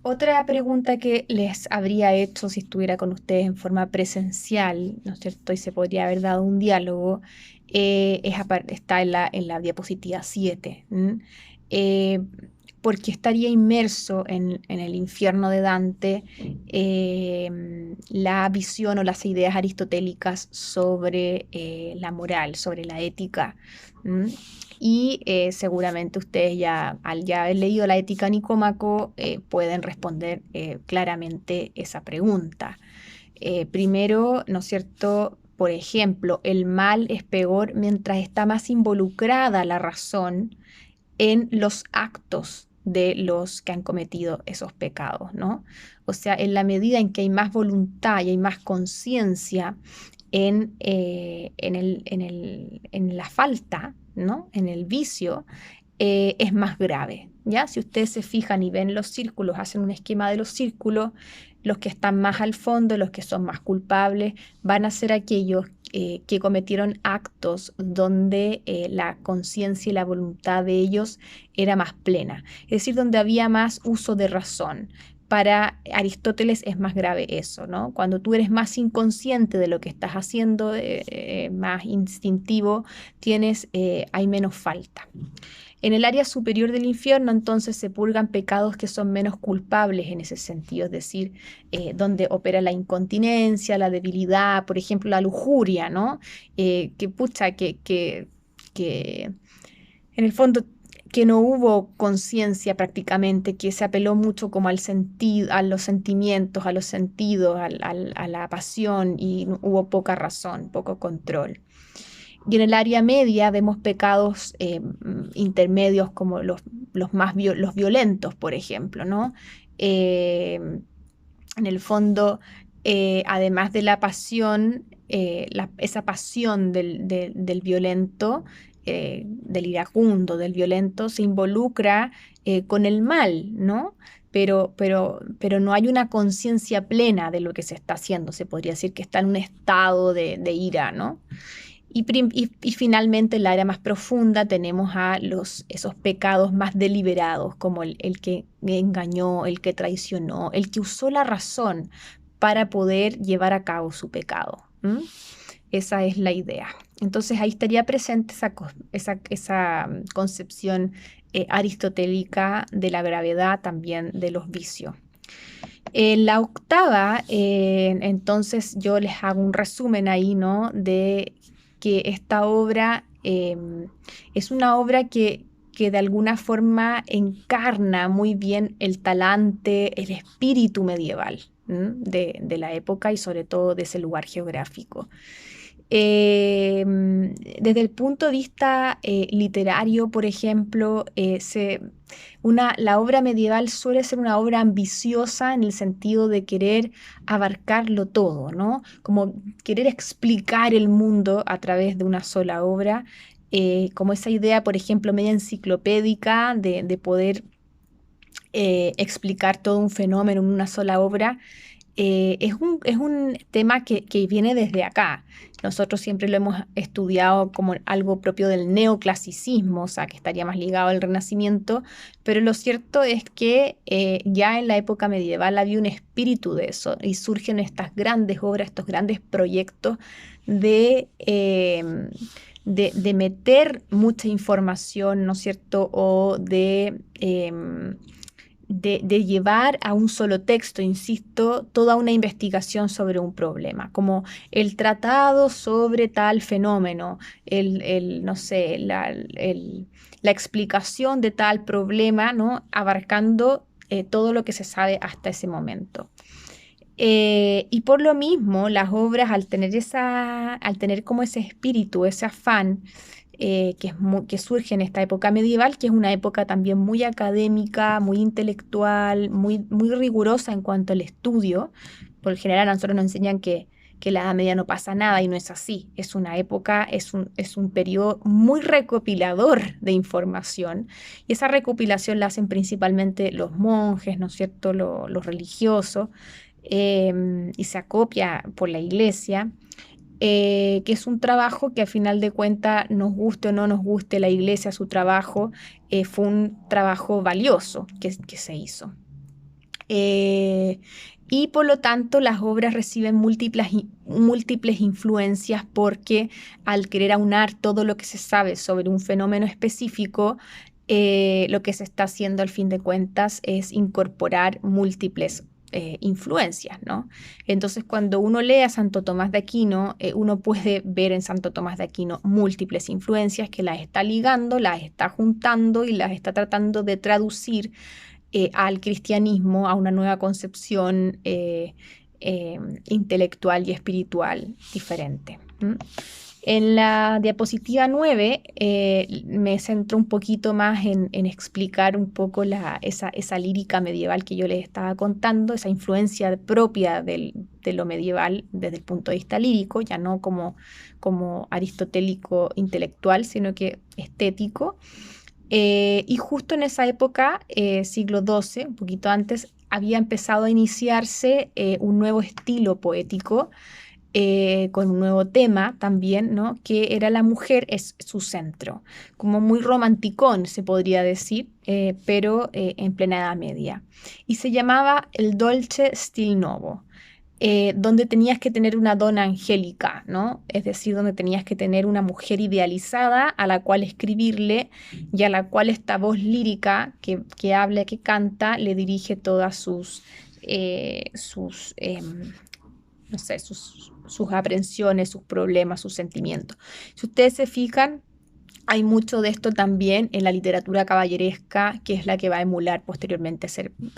Otra pregunta que les habría hecho si estuviera con ustedes en forma presencial, ¿no es cierto? Y se podría haber dado un diálogo, está en la diapositiva 7. ¿M? Eh, porque estaría inmerso en el infierno de Dante la visión o las ideas aristotélicas sobre la moral, sobre la ética. ¿M? Y seguramente ustedes ya, al ya haber leído la Ética Nicómaco, pueden responder claramente esa pregunta. Primero, ¿no es cierto? Por ejemplo, el mal es peor mientras está más involucrada la razón en los actos de los que han cometido esos pecados, ¿no? O sea, en la medida en que hay más voluntad y hay más conciencia en la falta, ¿no? En el vicio, es más grave, ¿ya? Si ustedes se fijan y ven los círculos, hacen un esquema de los círculos, los que están más al fondo, los que son más culpables, van a ser aquellos que cometieron actos donde la conciencia y la voluntad de ellos era más plena, es decir, donde había más uso de razón. Para Aristóteles es más grave eso, ¿no? Cuando tú eres más inconsciente de lo que estás haciendo, más instintivo, hay menos falta. En el área superior del infierno, entonces, se purgan pecados que son menos culpables en ese sentido, es decir, donde opera la incontinencia, la debilidad, por ejemplo, la lujuria, ¿no? Que pucha, que en el fondo que no hubo conciencia prácticamente, que se apeló mucho como al sentido, a los sentimientos, a los sentidos, a la pasión y hubo poca razón, poco control. Y en el área media vemos pecados intermedios como los violentos, por ejemplo, ¿no? En el fondo, además de la pasión, esa pasión del violento, del iracundo, del violento, se involucra con el mal, ¿no? Pero no hay una conciencia plena de lo que se está haciendo. Se podría decir que está en un estado de ira, ¿no? Y finalmente, en la área más profunda tenemos esos pecados más deliberados, como el que engañó, el que traicionó, el que usó la razón para poder llevar a cabo su pecado. ¿M? Esa es la idea. Entonces ahí estaría presente esa concepción aristotélica de la gravedad, también de los vicios. En la octava, entonces yo les hago un resumen ahí, ¿no? De que esta obra es una obra que de alguna forma encarna muy bien el talante, el espíritu medieval, de la época y sobre todo de ese lugar geográfico. Desde el punto de vista literario, por ejemplo, la obra medieval suele ser una obra ambiciosa en el sentido de querer abarcarlo todo, ¿no? Como querer explicar el mundo a través de una sola obra, como esa idea, por ejemplo, media enciclopédica de poder explicar todo un fenómeno en una sola obra. Es un tema que viene desde acá. Nosotros siempre lo hemos estudiado como algo propio del neoclasicismo, o sea, que estaría más ligado al Renacimiento, pero lo cierto es que ya en la época medieval había un espíritu de eso y surgen estas grandes obras, estos grandes proyectos de, de meter mucha información, ¿no es cierto? O de llevar a un solo texto, insisto, toda una investigación sobre un problema, como el tratado sobre tal fenómeno, no sé, la explicación de tal problema, ¿no? Abarcando todo lo que se sabe hasta ese momento. Y por lo mismo, las obras, al tener como ese espíritu, ese afán, que surge en esta época medieval, que es una época también muy académica, muy intelectual, muy rigurosa en cuanto al estudio. Por lo general, a nosotros nos enseñan que la Edad Media no pasa nada y no es así. Es una época, es un periodo muy recopilador de información. Y esa recopilación la hacen principalmente los monjes, ¿no es cierto?, los religiosos, y se acopia por la iglesia, que es un trabajo que a final de cuentas, nos guste o no nos guste la iglesia, su trabajo, fue un trabajo valioso que se hizo. Y por lo tanto las obras reciben múltiples influencias porque al querer aunar todo lo que se sabe sobre un fenómeno específico, lo que se está haciendo al fin de cuentas es incorporar múltiples influencias, ¿no? Entonces, cuando uno lee a Santo Tomás de Aquino, uno puede ver en Santo Tomás de Aquino múltiples influencias que las está ligando, las está juntando y las está tratando de traducir al cristianismo, a una nueva concepción intelectual y espiritual diferente. ¿Mm? En la diapositiva 9 me centro un poquito más en explicar un poco esa lírica medieval que yo les estaba contando, esa influencia propia de lo medieval desde el punto de vista lírico, ya no como aristotélico intelectual, sino que estético. Y justo en esa época, siglo XII, un poquito antes, había empezado a iniciarse un nuevo estilo poético con un nuevo tema también, ¿no? Que era la mujer es su centro, como muy romanticón se podría decir, pero en plena Edad Media. Y se llamaba el Dolce Stil Novo. Donde tenías que tener una dona angélica, ¿no? Es decir, donde tenías que tener una mujer idealizada a la cual escribirle y a la cual esta voz lírica que habla, que canta, le dirige todas no sé, sus aprensiones, sus problemas, sus sentimientos. Si ustedes se fijan, hay mucho de esto también en la literatura caballeresca, que es la que va a emular posteriormente,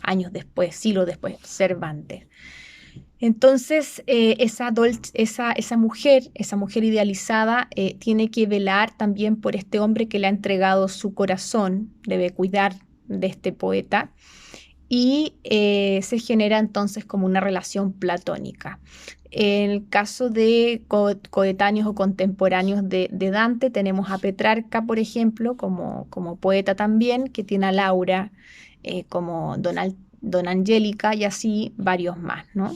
años después, siglos después, Cervantes. Entonces, esa mujer idealizada, tiene que velar también por este hombre que le ha entregado su corazón, debe cuidar de este poeta, y se genera entonces como una relación platónica. En el caso de coetáneos o contemporáneos de Dante, tenemos a Petrarca, por ejemplo, como poeta también, que tiene a Laura como Don Angélica y así varios más, ¿no?